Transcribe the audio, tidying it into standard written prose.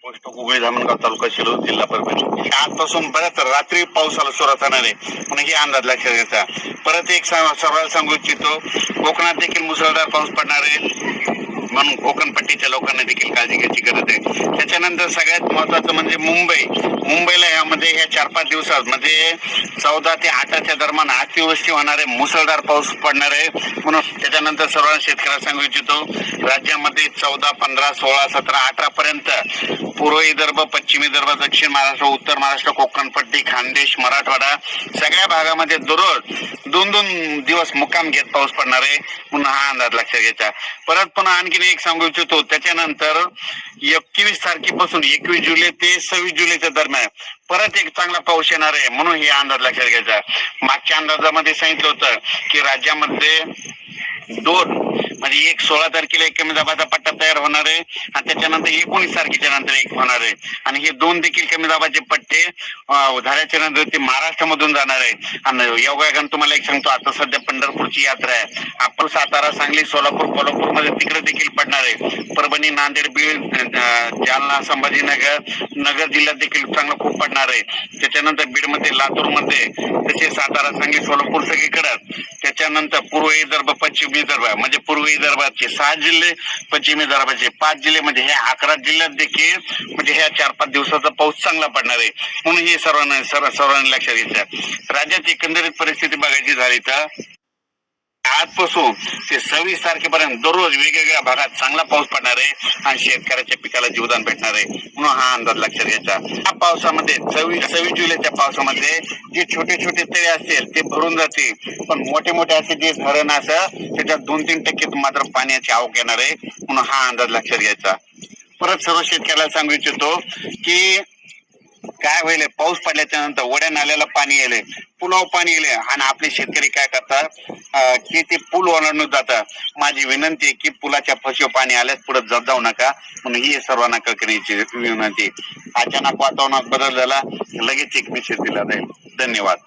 Post उगळी Dhamangaon तालुका शिरूर जिल्हा परभणी. आजपासून बऱ्याच रात्री पावसाला सुरुवात होणार आहे म्हणून ही अंदाज लक्षात घ्यायचा. परत एक सर्वांना सांगू इच्छितो, कोकणात देखील मुसळधार पाऊस पडणार आहे म्हणून कोकणपट्टीच्या लोकांना देखील काळजी घ्यायची गरज आहे. त्याच्यानंतर सगळ्यात महत्वाचं म्हणजे मुंबईला यामध्ये ह्या 4-5 दिवसात म्हणजे 14 ते 8च्या दरम्यान अतिवृष्टी होणार आहे, मुसळधार पाऊस पडणार आहे. म्हणून त्याच्यानंतर सर्व शेतकऱ्यांना सांगू इच्छितो, राज्यामध्ये 14, 15, 16, 17, 18 पर्यंत पूर्व विदर्भ, पश्चिम विदर्भ, दक्षिण महाराष्ट्र, उत्तर महाराष्ट्र, कोकणपट्टी, खानदेश, मराठवाडा सगळ्या भागामध्ये दररोज 2-2 दिवस मुक्काम घेत पाऊस पडणार आहे म्हणून हा अंदाज लक्षात घ्यायचा. परत पुन्हा आणखीन एक सांगू इच्छितो, त्याच्यानंतर 21 तारखेपासून 21 जुलै ते 26 जुलैच्या दरम्यान परत एक चांगला पाऊस येणार आहे म्हणून हे अंदाज लक्षात घ्यायचा. मागच्या अंदाजामध्ये सांगितलं होतं की राज्यामध्ये एक 16 तारखेला एक कमी दाबाचा पट्टा तयार होणार आहे आणि त्याच्यानंतर 19 तारखेच्या नंतर एक होणार आहे आणि हे 2 देखील कमी दाबाचे पट्टे झाल्याच्या नंतर ते महाराष्ट्रामधून जाणार आहे. आणि योगायोगाने तुम्हाला एक सांगतो, आता सध्या पंढरपूरची यात्रा आहे. आपण सातारा, सांगली, सोलापूर, कोल्हापूर मध्ये तिकडे देखील पडणार आहे. परभणी, नांदेड, बीड, जालना, संभाजीनगर, नगर जिल्ह्यात देखील चांगलं खूप पडणार आहे. त्याच्यानंतर बीडमध्ये, लातूरमध्ये, तसेच सातारा, सांगली, सोलापूर सगळीकडे. त्याच्यानंतर पूर्व विदर्भ, पश्चिम विदर्भ म्हणजे पूर्व विदर्भाचे 6 जिल्हे, पश्चिम विदर्भाचे 5 जिल्हे म्हणजे हे 11 जिल्ह्यात देखील म्हणजे ह्या 4-5 दिवसाचा पाऊस चांगला पडणार आहे म्हणून हे सर्वांनी लक्षात घ्यायचं. राज्याची एकंदरीत परिस्थिती बघायची झाली तर आजपासून ते 26 तारखेपर्यंत दररोज वेगवेगळ्या भागात चांगला पाऊस पडणार आहे आणि शेतकऱ्याच्या पिकाला जीवदान भेटणार आहे म्हणून हा अंदाज लक्षात घ्यायचा. या पावसामध्ये 26 जुलैच्या पावसामध्ये जे छोटे छोटे तळे असतील ते भरून जातील, पण मोठे असे जे धरण असं त्याच्यात 2-3% मात्र पाण्याची आवक येणार आहे म्हणून हा अंदाज लक्षात घ्यायचा. परत सर्व शेतकऱ्याला सांगू इच्छितो की काय होईल, पाऊस पडल्याच्या नंतर वड्या नाल्याला पाणी येले, पुलाव पाणी येले आणि आपले शेतकरी काय करतात की ते पूल ओलांडून जातात. माझी विनंती आहे की पुलाच्या फशीव पाणी आल्यास पुढे जाऊ नका म्हणून ही सर्वांना करण्याची विनंती. अचानक वातावरणात बदल झाला लगेच एक मेसेज दिला जाईल. धन्यवाद.